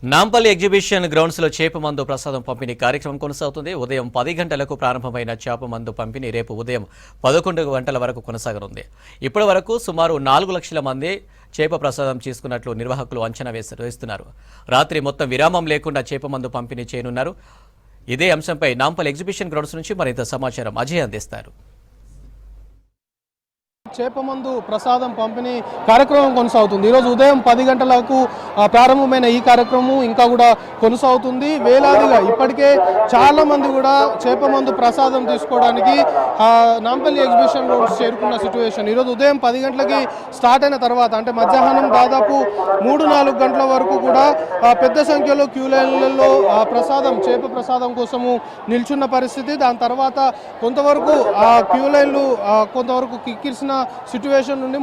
Nampally exhibition grounds లో చేప మందు ప్రసాదం పంపిణీ కార్యక్రమం కొనసాగుతుంది. ఉదయం 10 గంటలకు ప్రారంభమైన చేప మందు పంపిణీ రేపు ఉదయం 11 గంటల వరకు కొనసాగనుంది. ఇప్పటి వరకు సుమారు 4 లక్షల మంది చేప ప్రసాదం తీసుకున్నట్లు నిర్వాహకులు అంచనా వేస్తున్నారు. రాత్రి మొత్తం విరామం లేకుండా చేప మందు పంపిణీ చేయనున్నారు. ఇదే అంశంపై నాంపల్లి ఎగ్జిబిషన్ గ్రౌండ్స్ నుంచి మరింత సమాచారం అజయ్ అందిస్తారు. చేపమందు ప్రసాదం పంపిణీ కార్యక్రమం కొనసాగుతుంది. ఈరోజు ఉదయం 10 గంటలకు ప్రారంభమైన ఈ కార్యక్రమం ఇంకా కూడా కొనసాగుతుంది. వేలాదిగా ఇప్పటికే చాలా మంది కూడా చేపమందు ప్రసాదం తీసుకోవడానికి నాంపల్లి ఎగ్జిబిషన్ రోడ్స్ చేరుకున్న సిచ్యువేషన్. ఈరోజు ఉదయం 10 గంటలకి స్టార్ట్ అయిన తర్వాత అంటే మధ్యాహ్నం దాదాపు 3-4 గంటల వరకు కూడా పెద్ద సంఖ్యలో క్యూ లైన్లలో చేప ప్రసాదం కోసము నిల్చున్న పరిస్థితి. దాని తర్వాత కొంతవరకు ఆ క్యూ లైన్లు కొంతవరకు కిక్కిరిసిన సిచ్యువేషన్ నుండి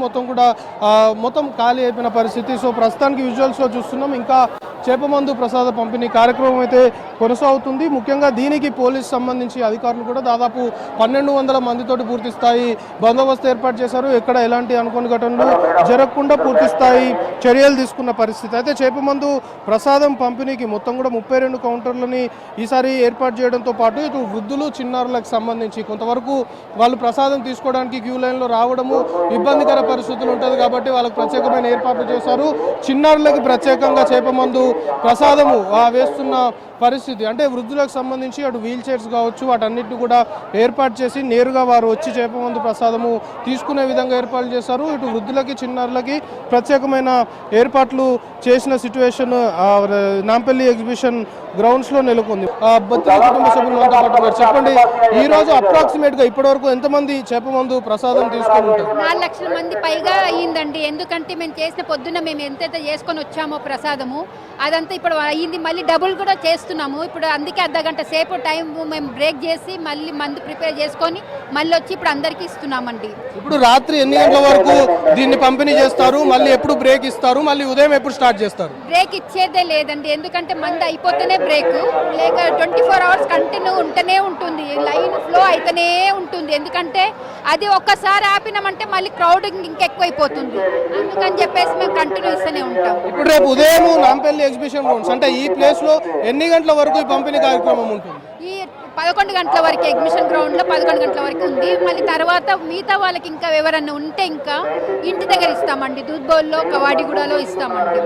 మొత్తం ఖాళీ అయిపోయిన పరిస్థితి. సో ప్రస్తుతానికి విజువల్స్ లో చూస్తున్నాం. ఇంకా చేపమందు ప్రసాద పంపిణీ కార్యక్రమం అయితే కొనసాగుతుంది. ముఖ్యంగా దీనికి పోలీస్ సంబంధించి అధికారులు కూడా దాదాపు 1200 మందితోటి పూర్తి స్థాయి బందోబస్తు ఏర్పాటు చేశారు. ఎక్కడ ఎలాంటి అనుకోని ఘటనలు జరగకుండా పూర్తి స్థాయి చర్యలు తీసుకున్న పరిస్థితి. అయితే చేపమందు ప్రసాదం పంపిణీకి మొత్తం కూడా 32 కౌంటర్లని ఈసారి ఏర్పాటు చేయడంతో పాటు ఇటు వృద్ధులు చిన్నారులకు సంబంధించి కొంతవరకు వాళ్ళు ప్రసాదం తీసుకోవడానికి క్యూ లైన్లో రావడము ఇబ్బందికర పరిస్థితులు ఉంటుంది కాబట్టి వాళ్ళకి ప్రత్యేకమైన ఏర్పాట్లు చేశారు. చిన్నారులకి ప్రత్యేకంగా చేపమందు ప్రసాదము వేస్తున్న పరిస్థితి. అంటే వృద్ధులకు సంబంధించి అటు వీల్ చైర్స్ కావచ్చు వాటన్నిటిని కూడా ఏర్పాటు చేసి నేరుగా వారు వచ్చి చేపమందు ప్రసాదము తీసుకునే విధంగా ఏర్పాట్లు చేశారు. ఇటు వృద్ధులకి చిన్నారులకి ప్రత్యేకమైన ఏర్పాట్లు చేసిన సిచ్యువేషన్ నాంపల్లి ఎగ్జిబిషన్ గ్రౌండ్స్ లో నెలకొంది. బత్తిన కుటుంబ సభ్యులు చెప్పండి, ఈ రోజు అప్రాక్సిమేట్ గా ఇప్పటి వరకు ఎంతమంది చేపమందు ప్రసాదం తీసుకొని ఉంటారు? 4 లక్షల మంది పైగా అయ్యిందండి. ఎందుకంటే మేము చేసిన పొద్దున్న మేము ఎంతైతే చేసుకొని వచ్చామో ప్రసాదము అదంతా ఇప్పుడు అయ్యింది. మళ్ళీ డబుల్ కూడా చేస్తున్నాము. ఇప్పుడు అందుకే అర్ధగంట సేపు టైం మేము బ్రేక్ చేసి మళ్ళీ మందు ప్రిపేర్ చేసుకొని మళ్ళీ వచ్చి ఇప్పుడు అందరికీ ఇస్తున్నామండి. ఇప్పుడు రాత్రి ఎన్ని గంటల వరకు దీన్ని పంపిణీ చేస్తారు? మళ్ళీ ఎప్పుడు బ్రేక్ ఇస్తారు? మళ్ళీ ఉదయం ఎప్పుడు స్టార్ట్ చేస్తారు? బ్రేక్ ఇచ్చేదే లేదండి. ఎందుకంటే మందు అయిపోతేనే బ్రేక్, లేక 24 అవర్స్ కంటిన్యూ ఉంటూనే ఉంటుంది. లైన్ ఫ్లో అయితేనే ఉంటుంది. ఎందుకంటే అది ఒక్కసారి ఆపినామంటే మళ్ళీ క్రౌడింగ్ ఇంకెక్కువైపోతుంది. అందుకని చెప్పేసి మేము కంటిన్యూ ఇస్తూనే ఉంటాం. ఇప్పుడు రేపు ఉదయం నాంపల్లి ఎగ్జిబిషన్ గ్రౌండ్స్ అంటే ఈ ప్లేస్ లో ఎన్ని గంటల వరకు ఈ పంపిణీ కార్యక్రమం ఉంటుంది? ఈ 11 గంటల వరకు ఎగ్జిబిషన్ గ్రౌండ్ లో 11 గంటల వరకు ఉంది. మళ్ళీ తర్వాత మిగతా వాళ్ళకి ఇంకా ఎవరన్నా ఉంటే ఇంకా ఇంటి దగ్గర ఇస్తామండి. దూద్బౌల్లో కవాడిగూడలో ఇస్తామండి.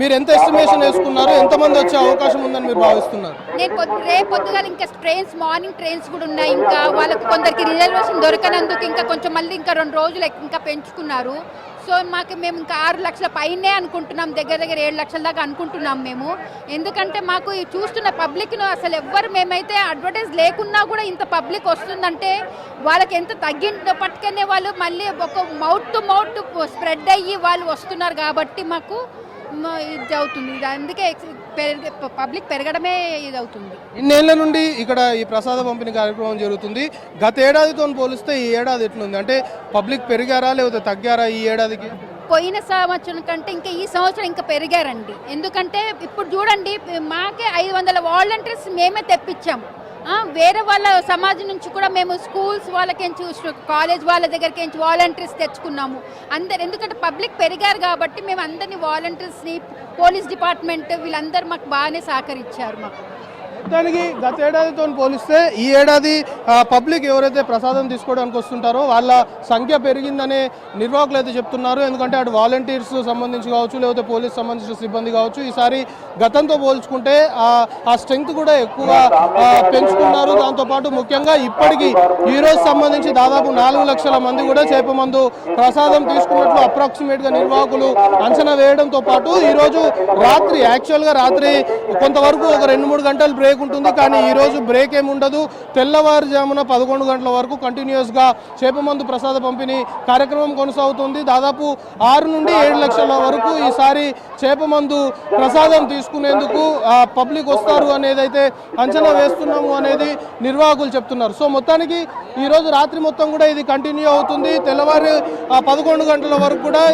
మీరు ఎంత ఎస్టిమేషన్ వేసుకున్నారు? ఎంతమంది వచ్చే అవకాశం ఉందని మీరు భావిస్తున్నారు? నేను రేపు పొద్దుగాల ఇంకా ట్రైన్స్ మార్నింగ్ ట్రైన్స్ కూడా ఉన్నాయి. ఇంకా వాళ్ళకి కొందరికి రిజర్వేషన్ దొరకనందుకు ఇంకా కొంచెం మళ్ళీ ఇంకా 2 రోజులు ఇంకా పెంచుకున్నారు. సో మేము ఇంకా 6 లక్షల పైనే అనుకుంటున్నాం. దగ్గర 7 లక్షల దాకా అనుకుంటున్నాం మేము. ఎందుకంటే మాకు చూస్తున్న పబ్లిక్ను అసలు ఎవ్వరు మేమైతే అడ్వర్టైజ్ లేకున్నా కూడా ఇంత పబ్లిక్ వస్తుందంటే వాళ్ళకి ఎంత తగ్గిందో పట్టుకునే వాళ్ళు మళ్ళీ ఒక మౌత్ టు మౌత్ స్ప్రెడ్ అయ్యి వాళ్ళు వస్తున్నారు కాబట్టి మాకు ఇది అవుతుంది. అందుకే పబ్లిక్ పెరగడమే ఇది అవుతుంది. ఇన్నేళ్ల నుండి ఇక్కడ ఈ ప్రసాద పంపిణీ కార్యక్రమం జరుగుతుంది. గత ఏడాదితో పోలిస్తే ఈ ఏడాది ఎట్లుంది? అంటే పబ్లిక్ పెరిగారా లేకపోతే తగ్గారా ఈ ఏడాదికి? పోయిన సంవత్సరం కంటే ఇంకా ఈ సంవత్సరం ఇంకా పెరిగారండి. ఎందుకంటే ఇప్పుడు చూడండి, మాకే 500 వాలంటీర్స్ మేమే తెప్పించాం. వేరే వాళ్ళ సమాజం నుంచి కూడా మేము స్కూల్స్ వాళ్ళకేంచి కాలేజ్ వాళ్ళ దగ్గరికి వాలంటీర్స్ తెచ్చుకున్నాము అందరు. ఎందుకంటే పబ్లిక్ పెరిగారు కాబట్టి మేము అందరినీ వాలంటీర్స్ని పోలీస్ డిపార్ట్మెంట్ వీళ్ళందరూ మాకు బాగానే సహకరించారు. మాకు దానికి గత ఏడాదితో పోలిస్తే ఈ ఏడాది పబ్లిక్ ఎవరైతే ప్రసాదం తీసుకోవడానికి వస్తుంటారో వాళ్ళ సంఖ్య పెరిగిందనే నిర్వాహకులు అయితే చెప్తున్నారు. ఎందుకంటే అటు వాలంటీర్స్ సంబంధించి కావచ్చు లేకపోతే పోలీస్ సంబంధించిన సిబ్బంది కావచ్చు ఈసారి గతంతో పోల్చుకుంటే ఆ స్ట్రెంగ్త్ కూడా ఎక్కువగా పెంచుకున్నారు. దాంతోపాటు ముఖ్యంగా ఇప్పటికీ ఈ రోజు సంబంధించి దాదాపు 4 లక్షల మంది కూడా చేపమందు ప్రసాదం తీసుకున్నట్లు అప్రాక్సిమేట్గా నిర్వాహకులు అంచనా వేయడంతో పాటు ఈరోజు రాత్రి కొంతవరకు ఒక 2-3 గంటలు బ్రేక్ ఉంటుంది. కానీ ఈ రోజు బ్రేక్ ఏమి ఉండదు. తెల్లవారుజామున 11 గంటల వరకు కంటిన్యూస్ గా చేపమందు ప్రసాద పంపిణీ కార్యక్రమం కొనసాగుతుంది. దాదాపు 6 నుండి 7 లక్షల వరకు ఈసారి చేపమందు ప్రసాదం తీసుకునేందుకు పబ్లిక్ వస్తారు అనేది అయితే అంచనా వేస్తున్నాము అనేది నిర్వాహకులు చెప్తున్నారు. సో మొత్తానికి ఈ రోజు రాత్రి మొత్తం కూడా ఇది కంటిన్యూ అవుతుంది. తెల్లవారు 11 గంటల వరకు కూడా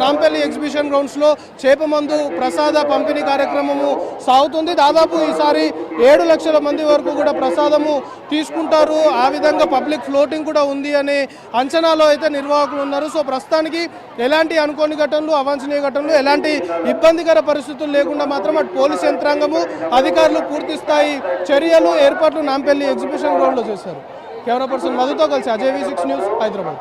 నాంపల్లి ఎగ్జిబిషన్ గ్రౌండ్స్ లో చేపమందు ప్రసాద పంపిణీ కార్యక్రమము సాగుతుంది. దాదాపు ఈసారి 7 లక్షల మంది వరకు కూడా ప్రసాదము తీసుకుంటారు. ఆ విధంగా పబ్లిక్ ఫ్లోటింగ్ కూడా ఉంది అనే అంచనాలో అయితే నిర్వాహకులు ఉన్నారు. సో ప్రస్తుతానికి ఎలాంటి అనుకోని ఘటనలు, అవాంఛనీయ ఘటనలు, ఎలాంటి ఇబ్బందికర పరిస్థితులు లేకుండా మాత్రం అటు పోలీస్ యంత్రాంగము, అధికారులు పూర్తి స్థాయి చర్యలు, ఏర్పాట్లు నాంపల్లి ఎగ్జిబిషన్ గ్రౌండ్లో చేశారు. కెమెరా పర్సన్ మధుతో కలిసి అజయ్ V6 న్యూస్, హైదరాబాద్.